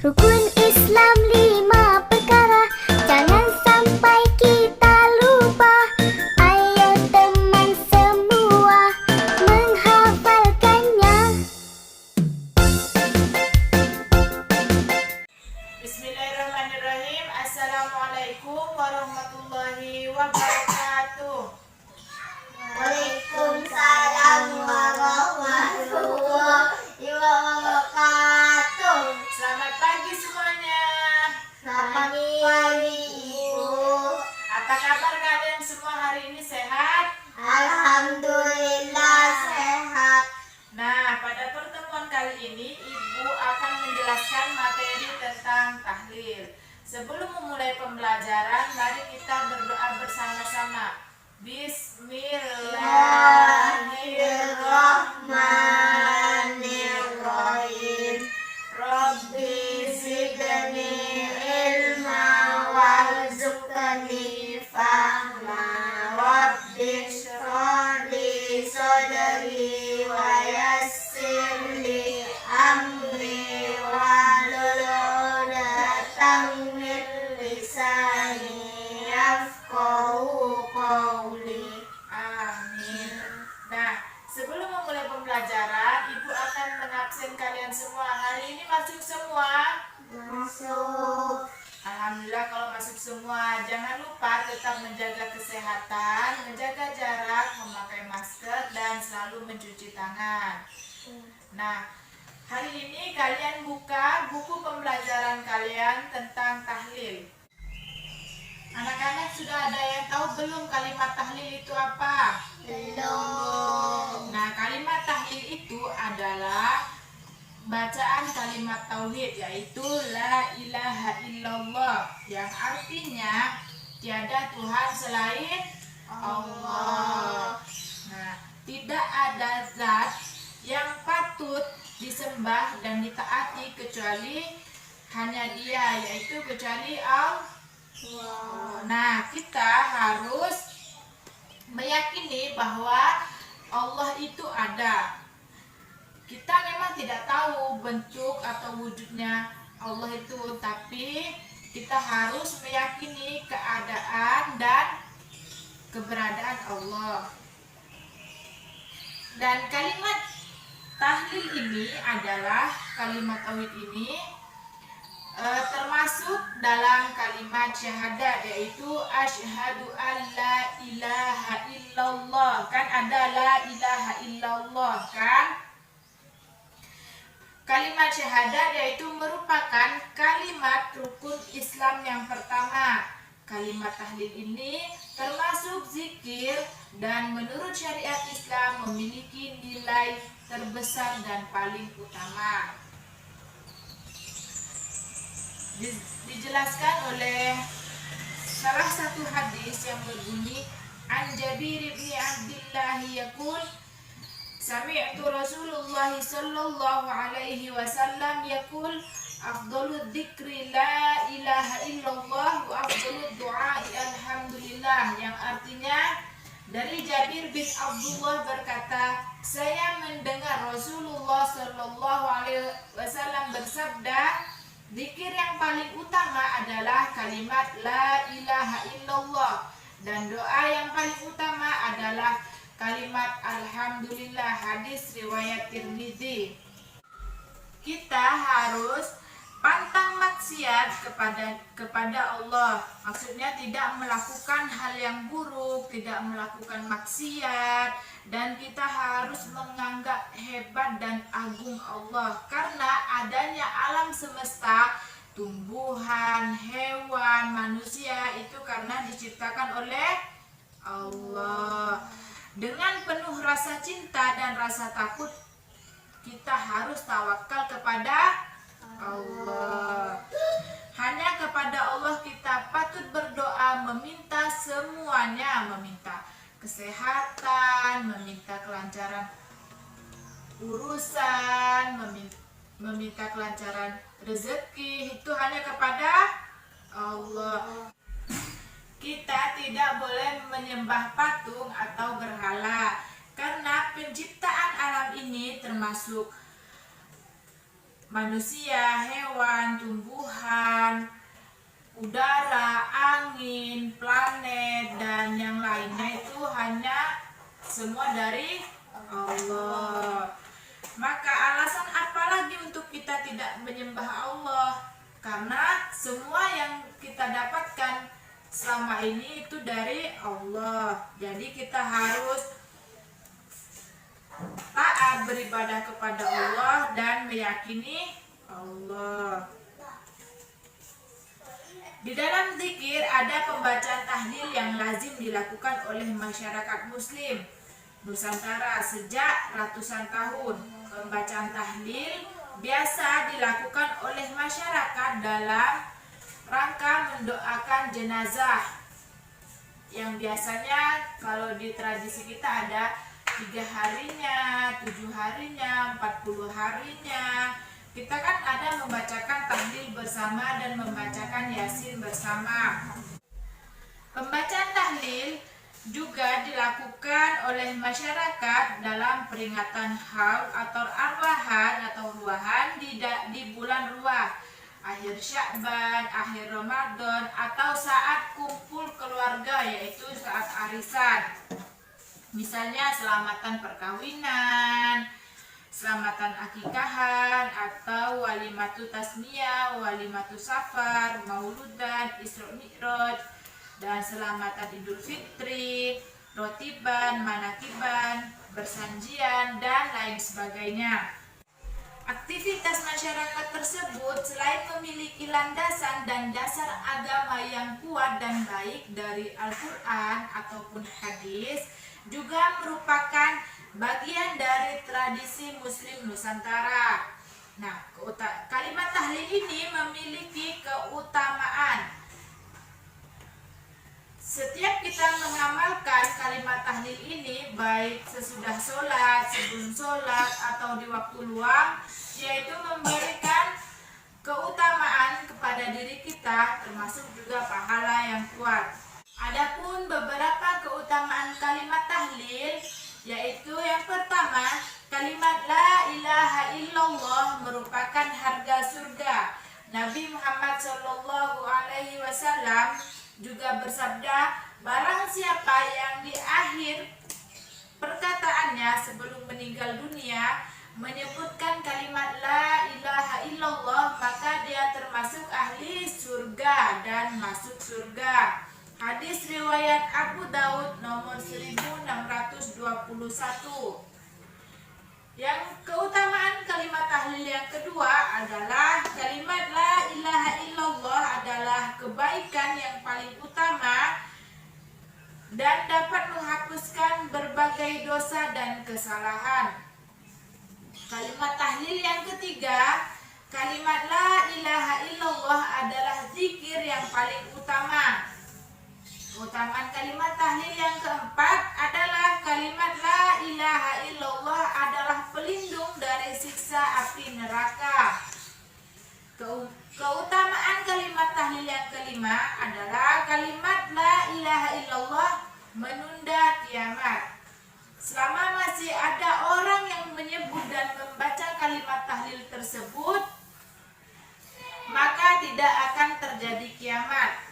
Rukun Islam 5 perkara, jangan sampai kita lupa. Ayo teman semua menghafalkannya. Bismillahirrahmanirrahim. Assalamualaikum warahmatullahi wabarakatuh. Waalaikumsalam warahmatullahi wabarakatuh. Selamat pagi semuanya. Selamat pagi Ibu. Apa kabar kalian semua hari ini, sehat? Alhamdulillah sehat. Nah, pada pertemuan kali ini Ibu akan menjelaskan materi tentang tahlil. Sebelum memulai pembelajaran, mari kita berdoa bersama-sama. Bismillahirrahmanirrahim. Rabbi zidni ilma warzuqni fahma. Rabbi shrah li sadri wa yassir li amri wahlul 'uqdatam min lisani yafqahu qawli. Amin. Nah, sebelum memulai pembelajaran, Ibu akan mengabsen kalian semua. Hari ini masuk semua? Masuk. Alhamdulillah kalau masuk semua. Jangan lupa tetap menjaga kesehatan, menjaga jarak, memakai masker, dan selalu mencuci tangan. Nah, hari ini kalian buka buku pembelajaran kalian tentang tahlil. Anak-anak sudah ada yang tahu belum kalimat tahlil itu apa? Belum. Nah, kalimat tahlil itu adalah bacaan kalimat tauhid, yaitu la ilaha illallah, yang artinya tiada Tuhan selain Allah. Nah, tidak ada zat yang patut disembah dan ditaati kecuali hanya Dia, yaitu kecuali Allah. Nah, kita harus meyakini bahwa Allah itu ada. Kita memang tidak tahu bentuk atau wujudnya Allah itu, tapi kita harus meyakini keadaan dan keberadaan Allah. Dan kalimat tahlil ini adalah kalimat tauhid ini termasuk dalam kalimat syahadat, yaitu asyhadu an la ilaha illallah. Kan ada la ilaha illallah kan? Kalimat syahadat yaitu merupakan kalimat rukun Islam yang pertama. Kalimat tahlil ini termasuk zikir dan menurut syariat Islam memiliki nilai terbesar dan paling utama. Dijelaskan oleh salah satu hadis yang berbunyi, an Jabir bin Abdullah yaqul sami'tu Rasulullah sallallahu alaihi wasallam yaqul afdhalud dzikri la ilaha illallah wa afdhalud du'ai alhamdulillah, yang artinya dari Jabir bin Abdullah berkata, saya mendengar Rasulullah sallallahu alaihi wasallam bersabda, zikir yang paling utama adalah kalimat la ilaha illallah, dan doa yang paling utama adalah kalimat alhamdulillah. Hadis riwayat Tirmizi. Kita harus pantang maksiat kepada Allah. Maksudnya tidak melakukan hal yang buruk, tidak melakukan maksiat, dan kita harus menganggap hebat dan agung Allah karena adanya alam semesta, tumbuhan, hewan, manusia itu karena diciptakan oleh Allah. Dengan penuh rasa cinta dan rasa takut, kita harus tawakal kepada Allah. Hanya kepada Allah kita patut berdoa, meminta semuanya, meminta kesehatan, meminta kelancaran urusan, meminta kelancaran rezeki, itu hanya kepada Allah. Kita tidak boleh menyembah patung atau berhala, karena penciptaan alam ini termasuk manusia, hewan, tumbuhan, semua dari Allah. Maka alasan apa lagi untuk kita tidak menyembah Allah? Karena semua yang kita dapatkan selama ini itu dari Allah. Jadi kita harus taat beribadah kepada Allah dan meyakini Allah. Di dalam zikir ada pembacaan tahlil yang lazim dilakukan oleh masyarakat muslim Nusantara sejak ratusan tahun. Pembacaan tahlil biasa dilakukan oleh masyarakat dalam rangka mendoakan jenazah, yang biasanya kalau di tradisi kita ada 3 harinya, 7 harinya, 40 harinya. Kita kan ada membacakan tahlil bersama dan membacakan yasin bersama. Pembacaan tahlil juga dilakukan oleh masyarakat dalam peringatan haul atau arwahan atau ruahan di bulan ruah, akhir Sya'ban, akhir Ramadan, atau saat kumpul keluarga, yaitu saat arisan. Misalnya selamatan perkawinan, selamatan akikahan, atau walimatu tasmiyah, walimatu safar, mauludan, Isra Mi'raj, dan selamatan Idul Fitri, rotiban, manakiban, bersanjian, dan lain sebagainya. Aktivitas masyarakat tersebut selain memiliki landasan dan dasar agama yang kuat dan baik dari Al-Quran ataupun hadis, juga merupakan bagian dari tradisi Muslim Nusantara. Nah, kalimat tahlil ini memiliki keutamaan. Setiap kita mengamalkan kalimat tahlil ini, baik sesudah sholat, sebelum sholat, atau di waktu luang, yaitu memberikan keutamaan kepada diri kita, termasuk juga pahala yang kuat. Adapun beberapa keutamaan kalimat tahlil, yaitu yang pertama, kalimat la ilaha illallah merupakan harga surga. Nabi Muhammad SAW juga bersabda, barang siapa yang di akhir perkataannya sebelum meninggal dunia menyebutkan kalimat la ilaha illallah, maka dia termasuk ahli surga dan masuk surga. Hadis riwayat Abu Daud nomor 1621. Yang keutamaan kalimat tahlil yang kedua adalah kalimat la ilaha illallah adalah kebaikan yang paling utama dan dapat menghapuskan berbagai dosa dan kesalahan. Kalimat tahlil yang ketiga, kalimat la ilaha illallah adalah zikir yang paling utama. Keutamaan kalimat tahlil yang keempat adalah kalimat la ilaha illallah adalah pelindung dari siksa api neraka. Keutamaan kalimat tahlil yang kelima adalah kalimat la ilaha illallah menunda kiamat. Selama masih ada orang yang menyebut dan membaca kalimat tahlil tersebut, maka tidak akan terjadi kiamat.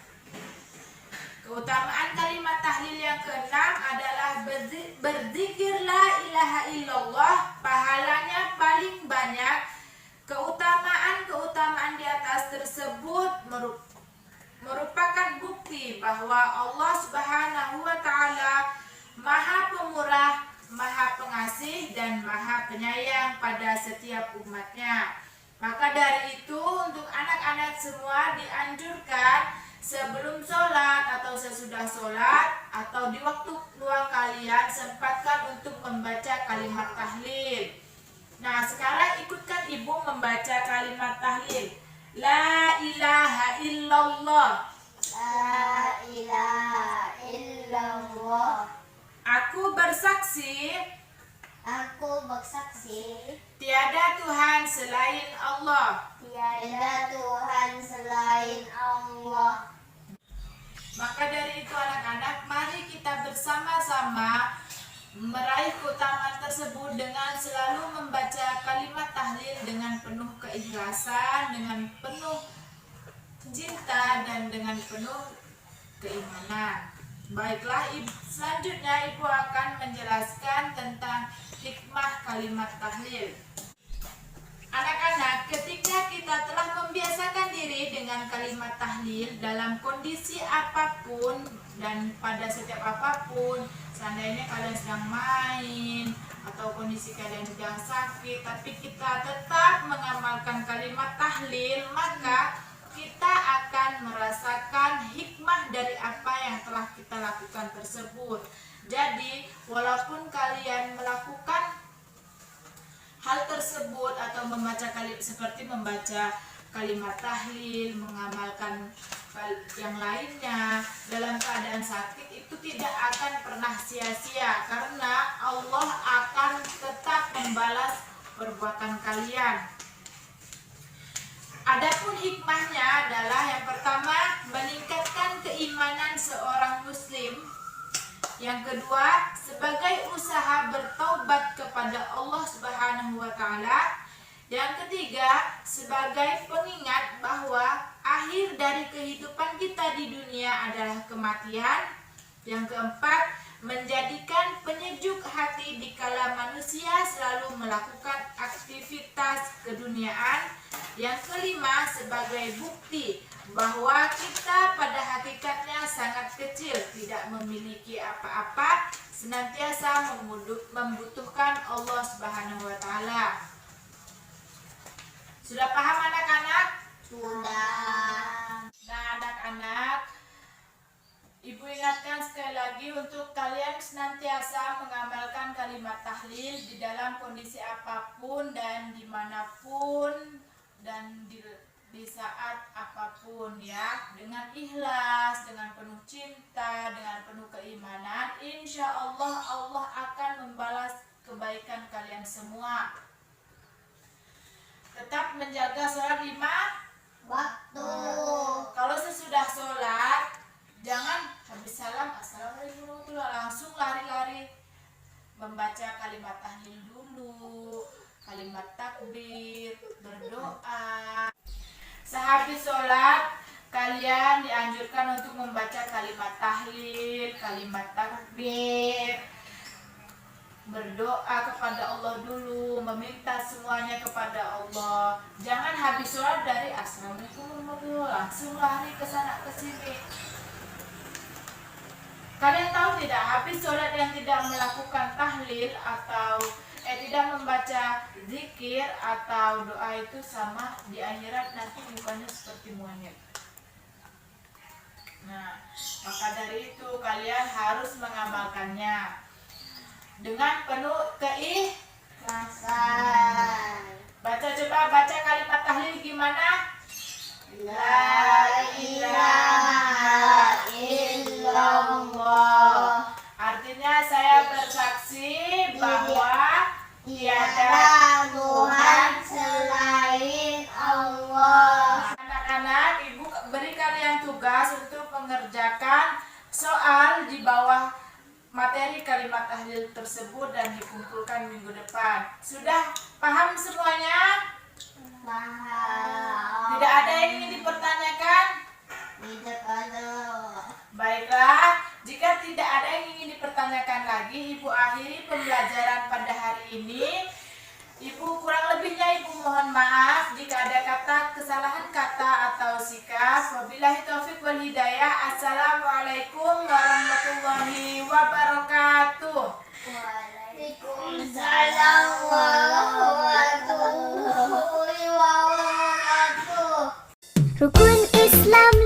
Keutamaan kalimat tahlil yang keenam adalah berzikir la ilaha illallah, pahalanya paling banyak. Keutamaan di atas tersebut merupakan bukti bahwa Allah Subhanahu wa Ta'ala Maha Pemurah, Maha Pengasih, dan Maha Penyayang pada setiap umatnya. Maka dari itu, untuk anak-anak semua dianjurkan sebelum sholat atau sesudah sholat atau di waktu luang kalian sempatkan untuk membaca kalimat tahlil. Nah, sekarang ikutkan ibu membaca kalimat tahlil. La ilaha illallah. La ilaha illallah. Aku bersaksi tiada Tuhan selain Allah. Tiada Tuhan selain Allah. Maka dari itu anak-anak, mari kita bersama-sama meraih keutamaan tersebut dengan selalu membaca kalimat tahlil dengan penuh keikhlasan, dengan penuh cinta, dan dengan penuh keimanan. Baiklah, selanjutnya Ibu akan menjelaskan tentang hikmah kalimat tahlil. Anak-anak, ketika kita telah membiasakan diri dengan kalimat tahlil dalam kondisi apapun dan pada setiap apapun, seandainya kalian sedang main atau kondisi kalian sedang sakit, tapi kita tetap mengamalkan kalimat tahlil, maka kita akan merasakan hikmah dari apa yang telah kita lakukan tersebut. Jadi, walaupun kalian melakukan hal tersebut atau seperti membaca kalimat tahlil, mengamalkan yang lainnya dalam keadaan sakit, itu tidak akan pernah sia-sia karena Allah akan tetap membalas perbuatan kalian. Adapun hikmahnya adalah yang pertama, meningkatkan keimanan seorang muslim. Yang kedua, sebagai usaha bertaubat kepada Allah Subhanahu wa taala. Yang ketiga, sebagai pengingat bahwa akhir dari kehidupan kita di dunia adalah kematian. Yang keempat, menjadikan penyejuk hati dikala manusia selalu melakukan aktivitas keduniaan. Yang kelima, sebagai bukti bahwa kita pada hakikatnya sangat kecil, tidak memiliki apa-apa, senantiasa membutuhkan Allah Subhanahu wa taala. Sudah paham anak-anak? Sudah. Nah, anak-anak, Ibu ingatkan sekali lagi untuk kalian senantiasa mengamalkan kalimat tahlil di dalam kondisi apapun dan dimanapun dan di saat apapun ya, dengan ikhlas, dengan penuh cinta, dengan penuh keimanan. Insya Allah Allah akan membalas kebaikan kalian semua. Tetap menjaga sholat 5 Waktu. Kalau sesudah sholat, jangan habis salam assalamualaikum warahmatullahi wabarakatuh langsung lari-lari membaca kalimat tahlil dulu, kalimat takbir, berdoa. Sehabis sholat, kalian dianjurkan untuk membaca kalimat tahlil, kalimat takbir, berdoa kepada Allah dulu, meminta semuanya kepada Allah. Jangan habis sholat dari assalamualaikum warahmatullahi wabarakatuh langsung lari ke sana ke sini. Kalian tahu tidak, habis sholat yang tidak melakukan tahlil atau tidak membaca zikir atau doa itu sama di akhirat nanti mukanya seperti monyet. Nah, maka dari itu kalian harus mengamalkannya dengan penuh keikhlasan. Baca kalimat tahlil gimana? La ilaha illallah. Artinya saya bersaksi bahwa Tiada Tuhan selain Allah. Anak-anak, Ibu beri kalian tugas untuk mengerjakan soal di bawah materi kalimat tahlil tersebut dan dikumpulkan minggu depan. Sudah paham semuanya? Paham. Tidak ada yang ingin dipertanyakan? Tidak ada. Baiklah, jika tidak ada yang ingin dipertanyakan lagi, Ibu akhiri pembelajaran pada hari ini. Ibu kurang lebihnya Ibu mohon maaf jika ada kesalahan kata atau sikap. Wabillahi taufik wal hidayah. Assalamualaikum warahmatullahi wabarakatuh. Waalaikumsalam warahmatullahi wabarakatuh. Rukun Islam